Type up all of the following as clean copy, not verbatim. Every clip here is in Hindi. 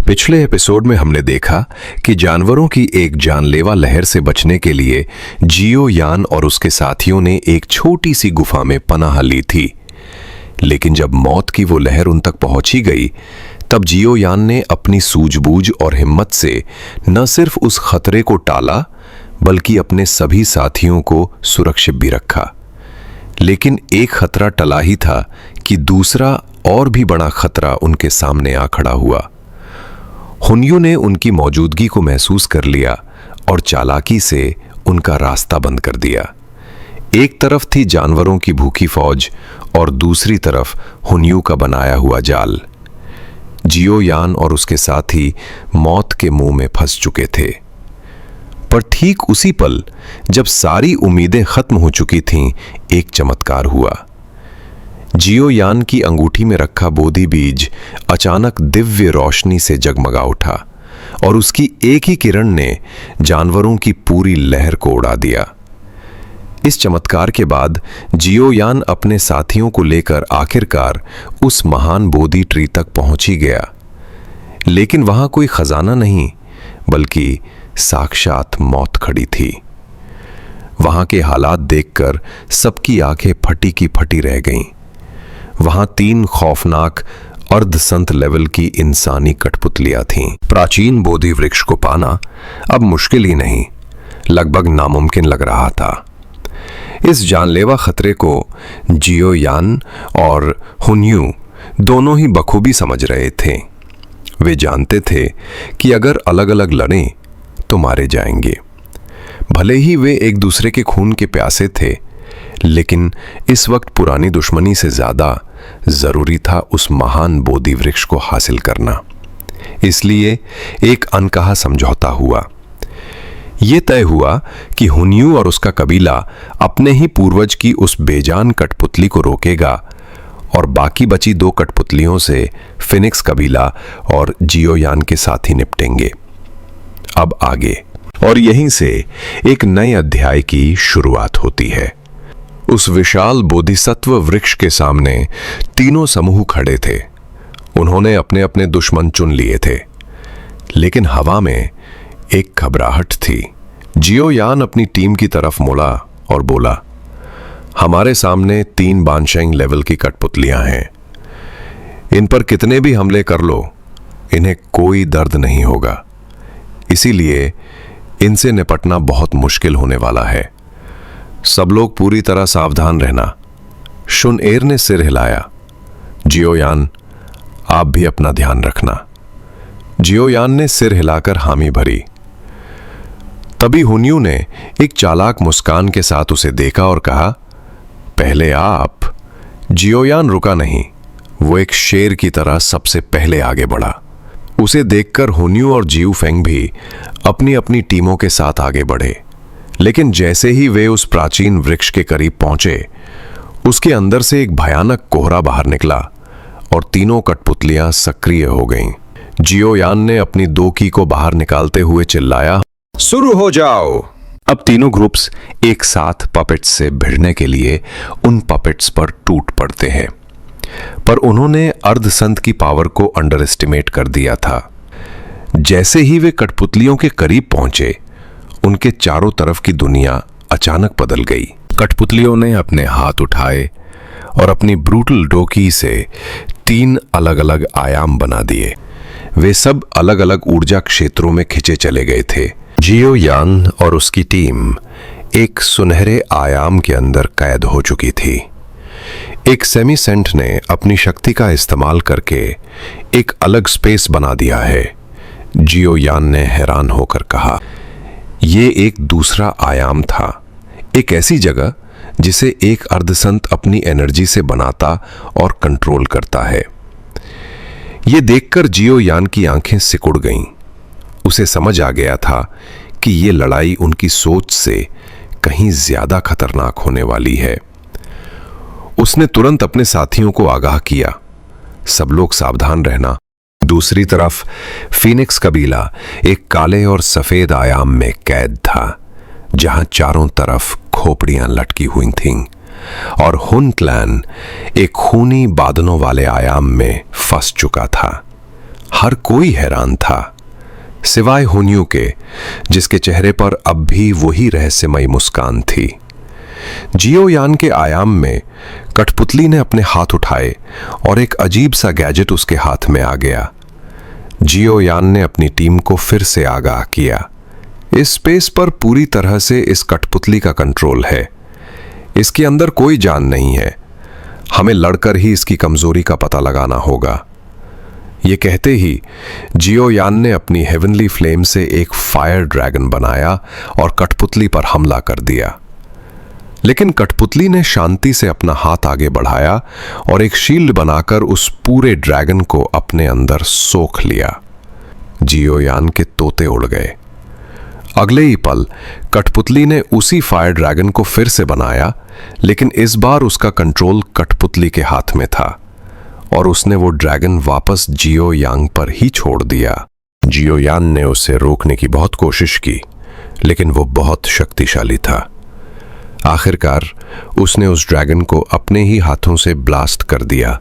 पिछले एपिसोड में हमने देखा कि जानवरों की एक जानलेवा लहर से बचने के लिए जियो यान और उसके साथियों ने एक छोटी सी गुफा में पनाह ली थी। लेकिन जब मौत की वो लहर उन तक पहुंची गई, तब जियो यान ने अपनी सूझबूझ और हिम्मत से न सिर्फ उस खतरे को टाला, बल्कि अपने सभी साथियों को सुरक्षित भी रखा। लेकिन एक खतरा टला ही था कि दूसरा और भी बड़ा खतरा उनके सामने आ खड़ा हुआ। हुनयू ने उनकी मौजूदगी को महसूस कर लिया और चालाकी से उनका रास्ता बंद कर दिया। एक तरफ थी जानवरों की भूखी फौज और दूसरी तरफ हुनयू का बनाया हुआ जाल। जियो यान और उसके साथी मौत के मुंह में फंस चुके थे। पर ठीक उसी पल जब सारी उम्मीदें खत्म हो चुकी थीं, एक चमत्कार हुआ। जियो यान की अंगूठी में रखा बोधि बीज अचानक दिव्य रोशनी से जगमगा उठा और उसकी एक ही किरण ने जानवरों की पूरी लहर को उड़ा दिया। इस चमत्कार के बाद जियो यान अपने साथियों को लेकर आखिरकार उस महान बोधि ट्री तक पहुंच ही गया। लेकिन वहां कोई खजाना नहीं, बल्कि साक्षात मौत खड़ी थी। वहां के हालात देखकर सबकी आंखें फटी की फटी रह गईं। वहां 3 खौफनाक अर्धसंत लेवल की इंसानी कठपुतलियां थीं। प्राचीन बोधि वृक्ष को पाना अब मुश्किल ही नहीं, लगभग नामुमकिन लग रहा था। इस जानलेवा खतरे को जियो यान और हुनयू दोनों ही बखूबी समझ रहे थे। वे जानते थे कि अगर अलग अलग लड़ें तो मारे जाएंगे। भले ही वे एक दूसरे के खून के प्यासे थे, लेकिन इस वक्त पुरानी दुश्मनी से ज्यादा जरूरी था उस महान बोधि वृक्ष को हासिल करना। इसलिए एक अनकहा समझौता हुआ। यह तय हुआ कि हुनयू और उसका कबीला अपने ही पूर्वज की उस बेजान कठपुतली को रोकेगा और बाकी बची 2 कठपुतलियों से फिनिक्स कबीला और जियो यान के साथ ही निपटेंगे। अब आगे, और यहीं से एक नए अध्याय की शुरुआत होती है। उस विशाल बोधिसत्व वृक्ष के सामने तीनों समूह खड़े थे। उन्होंने अपने अपने दुश्मन चुन लिए थे, लेकिन हवा में एक घबराहट थी। जियो यान अपनी टीम की तरफ मुड़ा और बोला, हमारे सामने 3 बानशेंग लेवल की कठपुतलियां हैं। इन पर कितने भी हमले कर लो, इन्हें कोई दर्द नहीं होगा। इसीलिए इनसे निपटना बहुत मुश्किल होने वाला है। सब लोग पूरी तरह सावधान रहना। शुनएर ने सिर हिलाया। जियो यान, आप भी अपना ध्यान रखना। जियो यान ने सिर हिलाकर हामी भरी। तभी हुनयू ने एक चालाक मुस्कान के साथ उसे देखा और कहा, पहले आप। जियो यान रुका नहीं, वो एक शेर की तरह सबसे पहले आगे बढ़ा। उसे देखकर हुनयू और जियो फेंग भी अपनी अपनी टीमों के साथ आगे बढ़े। लेकिन जैसे ही वे उस प्राचीन वृक्ष के करीब पहुंचे, उसके अंदर से एक भयानक कोहरा बाहर निकला और तीनों कठपुतलियां सक्रिय हो गईं। जियो यान ने अपनी 2 की को बाहर निकालते हुए चिल्लाया, शुरू हो जाओ। अब तीनों ग्रुप्स एक साथ पपेट्स से भिड़ने के लिए उन पपेट्स पर टूट पड़ते हैं। पर उन्होंने अर्धसंत की पावर को अंडर एस्टिमेट कर दिया था। जैसे ही वे कठपुतलियों के करीब पहुंचे, उनके चारों तरफ की दुनिया अचानक बदल गई। कठपुतलियों ने अपने हाथ उठाए और अपनी ब्रूटल डोकी से 3 अलग अलग आयाम बना दिए। वे सब अलग अलग ऊर्जा क्षेत्रों में खिंचे चले गए थे। जियो यान और उसकी टीम एक सुनहरे आयाम के अंदर कैद हो चुकी थी। एक सेमी-सेंट ने अपनी शक्ति का इस्तेमाल करके एक अलग स्पेस बना दिया है। जियो यान ने हैरान होकर कहा, ये एक दूसरा आयाम था, एक ऐसी जगह जिसे एक अर्धसंत अपनी एनर्जी से बनाता और कंट्रोल करता है। ये देखकर जियो यान की आंखें सिकुड़ गईं। उसे समझ आ गया था कि ये लड़ाई उनकी सोच से कहीं ज्यादा खतरनाक होने वाली है। उसने तुरंत अपने साथियों को आगाह किया, सब लोग सावधान रहना। दूसरी तरफ फिनिक्स कबीला एक काले और सफेद आयाम में कैद था, जहां चारों तरफ खोपड़ियां लटकी हुई थीं, और हुन क्लैन एक खूनी बादलों वाले आयाम में फंस चुका था। हर कोई हैरान था, सिवाय हुन्यू के, जिसके चेहरे पर अब भी वही रहस्यमयी मुस्कान थी। जियो यान के आयाम में कठपुतली ने अपने हाथ उठाए और एक अजीब सा गैजेट उसके हाथ में आ गया। जियो यान ने अपनी टीम को फिर से आगाह किया, इस स्पेस पर पूरी तरह से इस कठपुतली का कंट्रोल है। इसके अंदर कोई जान नहीं है, हमें लड़कर ही इसकी कमजोरी का पता लगाना होगा। ये कहते ही जियो यान ने अपनी हेवनली फ्लेम से एक फायर ड्रैगन बनाया और कठपुतली पर हमला कर दिया। लेकिन कठपुतली ने शांति से अपना हाथ आगे बढ़ाया और एक शील्ड बनाकर उस पूरे ड्रैगन को अपने अंदर सोख लिया। जियो यान के तोते उड़ गए। अगले ही पल कठपुतली ने उसी फायर ड्रैगन को फिर से बनाया, लेकिन इस बार उसका कंट्रोल कठपुतली के हाथ में था और उसने वो ड्रैगन वापस जियो यांग पर ही छोड़ दिया। जियो यान ने उसे रोकने की बहुत कोशिश की, लेकिन वो बहुत शक्तिशाली था। आखिरकार उसने उस ड्रैगन को अपने ही हाथों से ब्लास्ट कर दिया,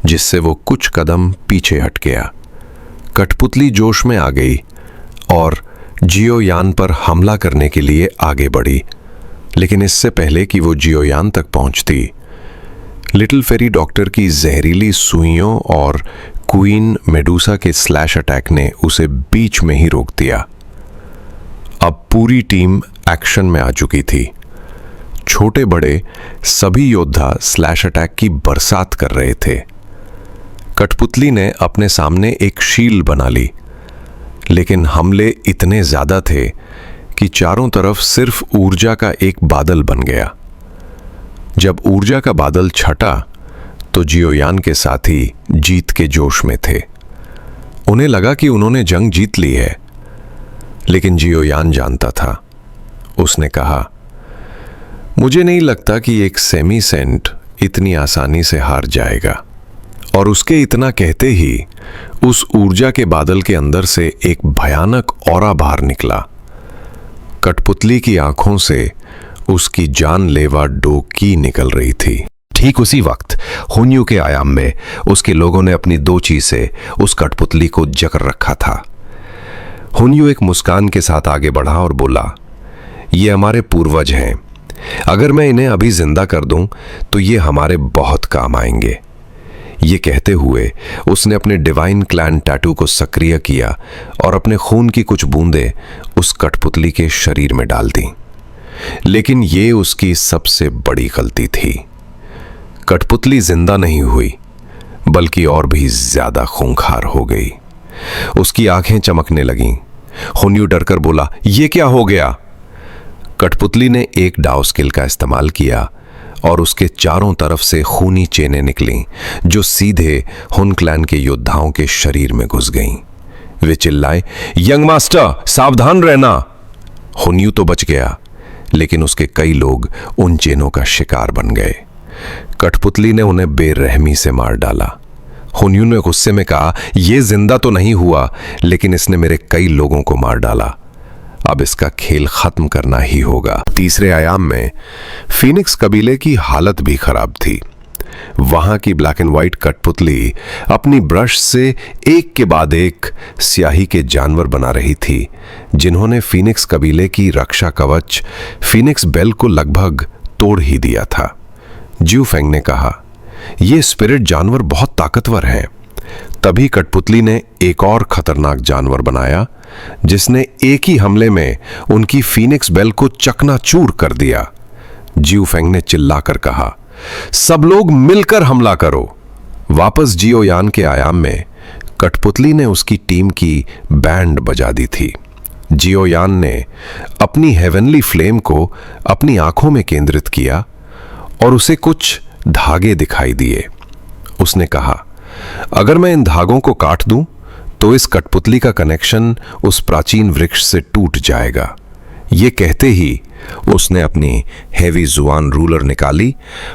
जिससे वो कुछ कदम पीछे हट गया। कठपुतली जोश में आ गई और जियो यान पर हमला करने के लिए आगे बढ़ी, लेकिन इससे पहले कि वो जियो यान तक पहुंचती, लिटिल फेरी डॉक्टर की जहरीली सुइयों और queen Medusa K slash attack ने उसे बीच में ही रोक दिया। अब पूरी टीम एक्शन में आ चुकी थी। छोटे बड़े सभी योद्धा स्लैश अटैक की बरसात कर रहे थे। कठपुतली ने अपने सामने एक शील्ड बना ली, लेकिन हमले इतने ज्यादा थे कि चारों तरफ सिर्फ ऊर्जा का एक बादल बन गया। जब ऊर्जा का बादल छटा तो जियोयान के साथी जीत के जोश में थे। उन्हें लगा कि उन्होंने जंग जीत ली है, लेकिन जियोयान जानता था। उसने कहा, मुझे नहीं लगता कि एक सेमी सेंट इतनी आसानी से हार जाएगा। और उसके इतना कहते ही उस ऊर्जा के बादल के अंदर से एक भयानक ऑरा बाहर निकला। कठपुतली की आंखों से उसकी जानलेवा डोकी निकल रही थी। ठीक उसी वक्त हुन्यू के आयाम में उसके लोगों ने अपनी दो चीजें उस कठपुतली को जकड़ रखा था। हुन्यू एक मुस्कान के साथ आगे बढ़ा और बोला, ये हमारे पूर्वज हैं। अगर मैं इन्हें अभी जिंदा कर दूं तो ये हमारे बहुत काम आएंगे। ये कहते हुए उसने अपने डिवाइन क्लैन टैटू को सक्रिय किया और अपने खून की कुछ बूंदें उस कठपुतली के शरीर में डाल दी। लेकिन ये उसकी सबसे बड़ी गलती थी। कठपुतली जिंदा नहीं हुई, बल्कि और भी ज्यादा खूंखार हो गई। उसकी आंखें चमकने लगीं। हुन्यू डरकर बोला, ये क्या हो गया? कठपुतली ने एक डाउ स्किल का इस्तेमाल किया और उसके चारों तरफ से खूनी चेनें निकलीं, जो सीधे हुन क्लैन के योद्धाओं के शरीर में घुस गईं। वे चिल्लाए, यंग मास्टर, सावधान रहना। हुन्यू तो बच गया, लेकिन उसके कई लोग उन चेनों का शिकार बन गए। कठपुतली ने उन्हें बेरहमी से मार डाला। हुन्यू ने गुस्से में कहा, यह जिंदा तो नहीं हुआ, लेकिन इसने मेरे कई लोगों को मार डाला। अब इसका खेल खत्म करना ही होगा। तीसरे आयाम में फीनिक्स कबीले की हालत भी खराब थी। वहां की ब्लैक एंड व्हाइट कठपुतली अपनी ब्रश से एक के बाद एक स्याही के जानवर बना रही थी, जिन्होंने फीनिक्स कबीले की रक्षा कवच फीनिक्स बेल को लगभग तोड़ ही दिया था। ज्यू फेंग ने कहा, यह स्पिरिट जानवर बहुत ताकतवर हैं। तभी कठपुतली ने एक और खतरनाक जानवर बनाया, जिसने एक ही हमले में उनकी फीनिक्स बेल को चकनाचूर कर दिया। जियो फेंग ने चिल्लाकर कहा, सब लोग मिलकर हमला करो। वापस जियो यान के आयाम में कठपुतली ने उसकी टीम की बैंड बजा दी थी। जियो यान ने अपनी हेवनली फ्लेम को अपनी आंखों में केंद्रित किया और उसे कुछ धागे दिखाई दिए। उसने कहा, अगर मैं इन धागों को काट दूं तो इस कठपुतली का कनेक्शन उस प्राचीन वृक्ष से टूट जाएगा। ये कहते ही उसने अपनी हेवी जुआन रूलर निकाली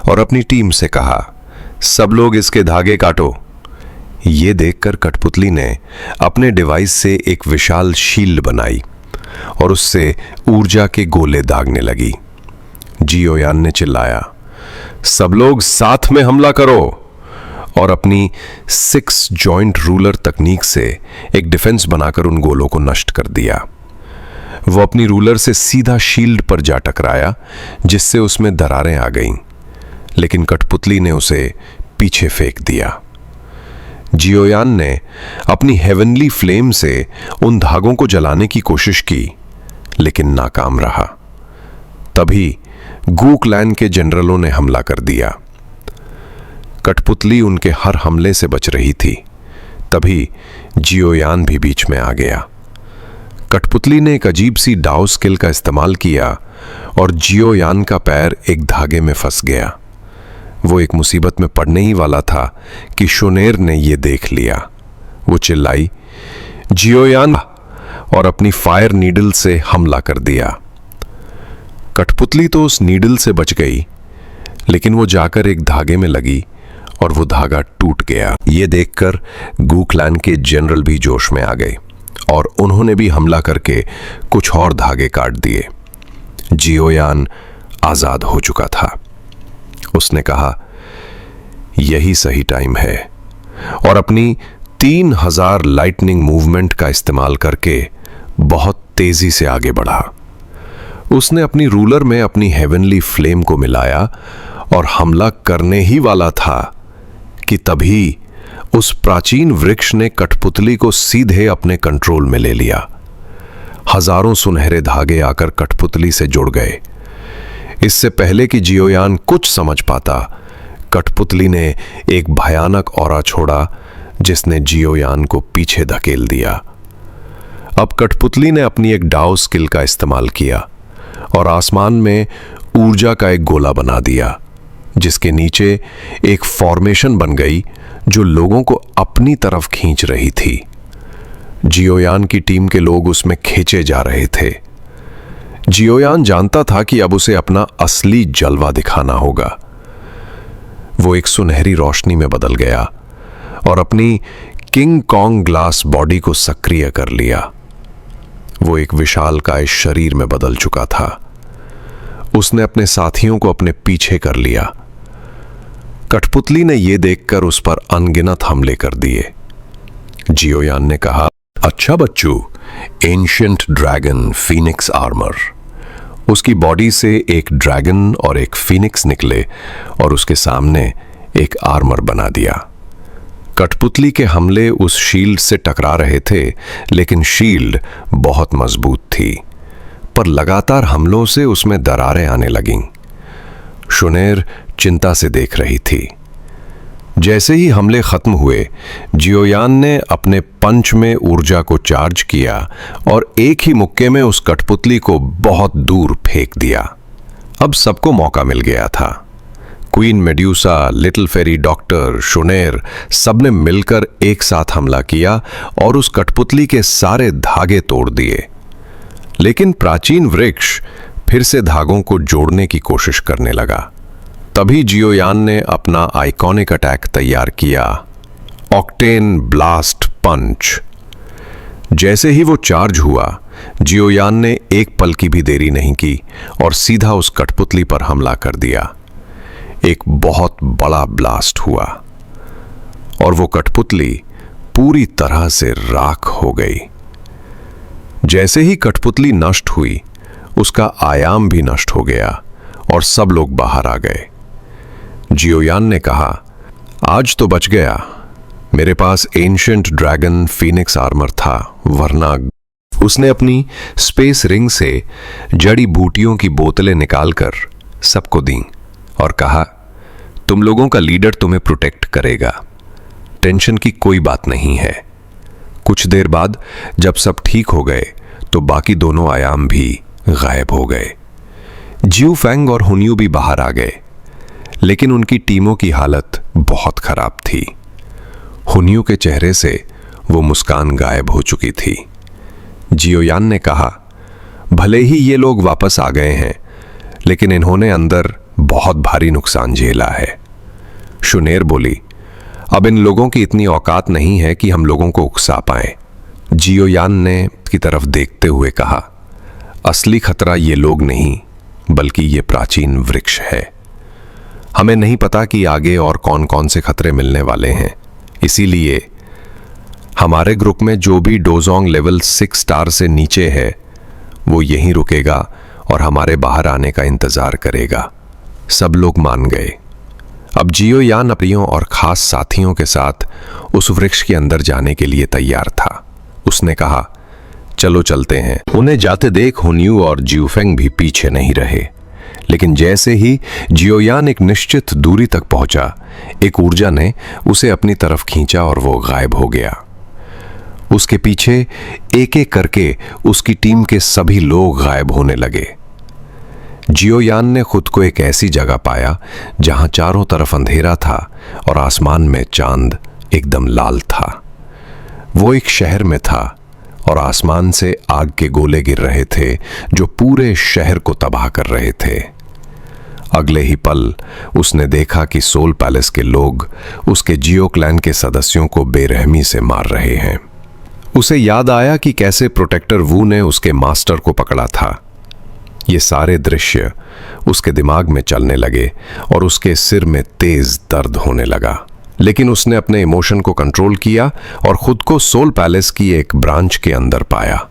और अपनी टीम से कहा, सब लोग इसके धागे काटो। ये देखकर कठपुतली ने अपने डिवाइस से एक विशाल शील्ड बनाई और उससे ऊर्जा के गोले दागने लगी। जियो यान ने चिल्लाया, सब लोग साथ में हमला करो। और अपनी 6 जॉइंट रूलर तकनीक से एक डिफेंस बनाकर उन गोलों को नष्ट कर दिया। वो अपनी रूलर से सीधा शील्ड पर जा टकराया, जिससे उसमें दरारें आ गईं, लेकिन कठपुतली ने उसे पीछे फेंक दिया। जियोयान ने अपनी हेवनली फ्लेम से उन धागों को जलाने की कोशिश की, लेकिन नाकाम रहा। तभी गू क्लैन के जनरलों ने हमला कर दिया। कठपुतली उनके हर हमले से बच रही थी। तभी जियोयान भी बीच में आ गया। कठपुतली ने एक अजीब सी डाउ स्किल का इस्तेमाल किया और जियोयान का पैर एक धागे में फंस गया। वो एक मुसीबत में पड़ने ही वाला था कि शोनेर ने यह देख लिया। वो चिल्लाई, जियोयान, और अपनी फायर नीडल से हमला कर दिया। कठपुतली तो उस नीडल से बच गई, लेकिन वो जाकर एक धागे में लगी और वो धागा टूट गया। ये देखकर गू क्लैन के जनरल भी जोश में आ गए और उन्होंने भी हमला करके कुछ और धागे काट दिए। जियोयान आजाद हो चुका था। उसने कहा, यही सही टाइम है, और अपनी 3000 लाइटनिंग मूवमेंट का इस्तेमाल करके बहुत तेजी से आगे बढ़ा। उसने अपनी रूलर में अपनी हेवनली फ्लेम को मिलाया और हमला करने ही वाला था कि तभी उस प्राचीन वृक्ष ने कठपुतली को सीधे अपने कंट्रोल में ले लिया। हजारों सुनहरे धागे आकर कठपुतली से जुड़ गए। इससे पहले कि जियोयान कुछ समझ पाता, कठपुतली ने एक भयानक ऑरा छोड़ा जिसने जियोयान को पीछे धकेल दिया। अब कठपुतली ने अपनी एक डाउ स्किल का इस्तेमाल किया और आसमान में ऊर्जा का एक गोला बना दिया, जिसके नीचे एक फॉर्मेशन बन गई जो लोगों को अपनी तरफ खींच रही थी। जियोयान की टीम के लोग उसमें खींचे जा रहे थे। जियोयान जानता था कि अब उसे अपना असली जलवा दिखाना होगा। वो एक सुनहरी रोशनी में बदल गया और अपनी किंग कॉन्ग ग्लास बॉडी को सक्रिय कर लिया। वो एक विशालकाय शरीर में बदल चुका था। उसने अपने साथियों को अपने पीछे कर लिया। कठपुतली ने यह देखकर उस पर अनगिनत हमले कर दिए। जियोयान ने कहा, अच्छा बच्चू, एंशिएंट ड्रैगन फीनिक्स आर्मर। उसकी बॉडी से एक ड्रैगन और एक फीनिक्स निकले और उसके सामने एक आर्मर बना दिया। कठपुतली के हमले उस शील्ड से टकरा रहे थे, लेकिन शील्ड बहुत मजबूत थी, पर लगातार हमलों से उसमें दरारें आने लगीं। शोनेर चिंता से देख रही थी। जैसे ही हमले खत्म हुए, जियोयान ने अपने पंच में ऊर्जा को चार्ज किया और एक ही मुक्के में उस कठपुतली को बहुत दूर फेंक दिया। अब सबको मौका मिल गया था। Queen medusa, little fairy doctor, शोनेर, सबने मिलकर एक साथ हमला किया और उस कठपुतली के सारे धागे तोड़ दिए। लेकिन प्राचीन वृक्ष फिर से धागों को जोड़ने की कोशिश करने लगा। तभी जियोयान ने अपना आइकॉनिक अटैक तैयार किया, ऑक्टेन ब्लास्ट पंच। जैसे ही वो चार्ज हुआ, जियोयान ने एक पल की भी देरी नहीं की और सीधा उस कठपुतली पर हमला कर दिया। एक बहुत बड़ा ब्लास्ट हुआ और वो कठपुतली पूरी तरह से राख हो गई। जैसे ही कठपुतली नष्ट हुई, उसका आयाम भी नष्ट हो गया और सब लोग बाहर आ गए। जियोयान ने कहा, आज तो बच गया। मेरे पास एंशिएंट ड्रैगन फीनिक्स आर्मर था, वरना। उसने अपनी स्पेस रिंग से जड़ी बूटियों की बोतलें निकालकर सबको दी और कहा, तुम लोगों का लीडर तुम्हें प्रोटेक्ट करेगा, टेंशन की कोई बात नहीं है। कुछ देर बाद जब सब ठीक हो गए तो बाकी दोनों आयाम भी गायब हो गए। जियो फैंग और हुनियू भी बाहर आ गए, लेकिन उनकी टीमों की हालत बहुत खराब थी। हुनियू के चेहरे से वो मुस्कान गायब हो चुकी थी। जियोयान ने कहा, भले ही ये लोग वापस आ गए हैं, लेकिन इन्होंने अंदर बहुत भारी नुकसान झेला है। शोनेर बोली, अब इन लोगों की इतनी औकात नहीं है कि हम लोगों को उकसा पाए। जियोयान ने की तरफ देखते हुए कहा, असली खतरा ये लोग नहीं, बल्कि ये प्राचीन वृक्ष है। हमें नहीं पता कि आगे और कौन कौन से खतरे मिलने वाले हैं। इसीलिए हमारे ग्रुप में जो भी डोजोंग लेवल 6 स्टार से नीचे है वो यहीं रुकेगा और हमारे बाहर आने का इंतजार करेगा। सब लोग मान गए। अब जियो यान अपनियों और खास साथियों के साथ उस वृक्ष के अंदर जाने के लिए तैयार था। उसने कहा, चलो चलते हैं। उन्हें जाते देख हुन्यू और जियूफेंग भी पीछे नहीं रहे। लेकिन जैसे ही जियोयान एक निश्चित दूरी तक पहुंचा, एक ऊर्जा ने उसे अपनी तरफ खींचा और वो गायब हो गया। उसके पीछे एक एक करके उसकी टीम के सभी लोग गायब होने लगे। जियोयान ने खुद को एक ऐसी जगह पाया जहां चारों तरफ अंधेरा था और आसमान में चांद एकदम लाल था। वो एक शहर में था और आसमान से आग के गोले गिर रहे थे जो पूरे शहर को तबाह कर रहे थे। अगले ही पल उसने देखा कि सोल पैलेस के लोग उसके जियो क्लैन के सदस्यों को बेरहमी से मार रहे हैं। उसे याद आया कि कैसे प्रोटेक्टर वू ने उसके मास्टर को पकड़ा था। ये सारे दृश्य उसके दिमाग में चलने लगे और उसके सिर में तेज दर्द होने लगा। लेकिन उसने अपने इमोशन को कंट्रोल किया और खुद को सोल पैलेस की एक ब्रांच के अंदर पाया।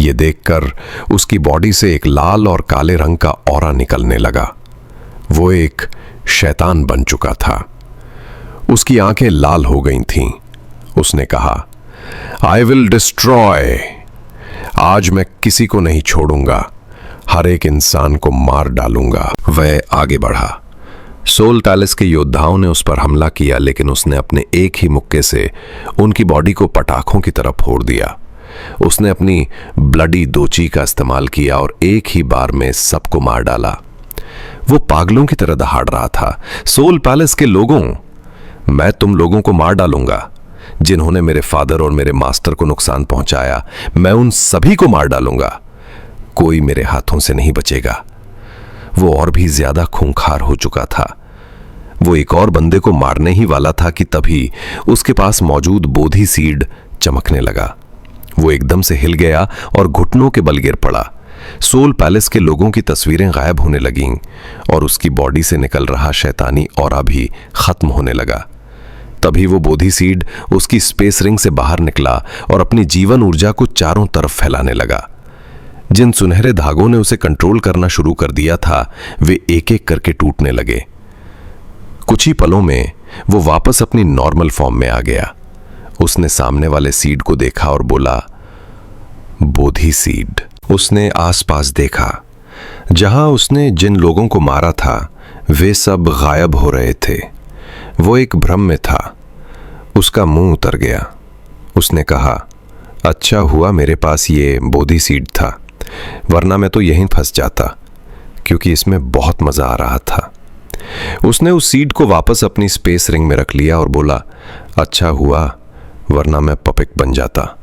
ये देखकर उसकी बॉडी से एक लाल और काले रंग का ऑरा निकलने लगा। वो एक शैतान बन चुका था। उसकी आंखें लाल हो गई थीं। उसने कहा, आई विल डिस्ट्रॉय। आज मैं किसी को नहीं छोड़ूंगा, हर एक इंसान को मार डालूंगा। वह आगे बढ़ा। सोल पैलेस के योद्धाओं ने उस पर हमला किया, लेकिन उसने अपने एक ही मुक्के से उनकी बॉडी को पटाखों की तरह फोड़ दिया। उसने अपनी ब्लडी दोची का इस्तेमाल किया और एक ही बार में सबको मार डाला। वो पागलों की तरह दहाड़ रहा था, सोल पैलेस के लोगों, मैं तुम लोगों को मार डालूंगा। जिन्होंने मेरे फादर और मेरे मास्टर को नुकसान पहुंचाया, मैं उन सभी को मार डालूंगा। कोई मेरे हाथों से नहीं बचेगा। वो और भी ज्यादा खूंखार हो चुका था। वो एक और बंदे को मारने ही वाला था कि तभी उसके पास मौजूद बोधि सीड चमकने लगा। वो एकदम से हिल गया और घुटनों के बल गिर पड़ा। सोल पैलेस के लोगों की तस्वीरें गायब होने लगीं और उसकी बॉडी से निकल रहा शैतानी ऑरा भी खत्म होने लगा। तभी वो बोधि सीड उसकी स्पेस रिंग से बाहर निकला और अपनी जीवन ऊर्जा को चारों तरफ फैलाने लगा। जिन सुनहरे धागों ने उसे कंट्रोल करना शुरू कर दिया था, वे एक एक करके टूटने लगे। कुछ ही पलों में वो वापस अपनी नॉर्मल फॉर्म में आ गया। उसने सामने वाले सीड को देखा और बोला, बोधि सीड। उसने आसपास देखा। जहां उसने जिन लोगों को मारा था, वे सब गायब हो रहे थे। वो एक भ्रम में था। उसका मुंह उतर गया। उसने कहा, अच्छा हुआ मेरे पास ये बोधि सीड था, वरना मैं तो यहीं फंस जाता, क्योंकि इसमें बहुत मजा आ रहा था। उसने उस सीड को वापस अपनी स्पेस रिंग में रख लिया और बोला, अच्छा हुआ, वरना मैं पपिक बन जाता।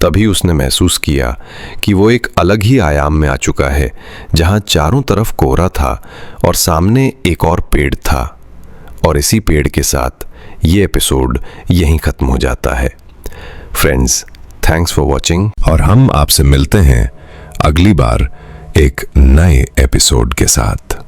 तभी उसने महसूस किया कि वो एक अलग ही आयाम में आ चुका है, जहां चारों तरफ कोहरा था और सामने एक और पेड़ था। और इसी पेड़ के साथ ये एपिसोड यहीं खत्म हो जाता है। फ्रेंड्स, थैंक्स फॉर वॉचिंग और हम आपसे मिलते हैं अगली बार एक नए एपिसोड के साथ।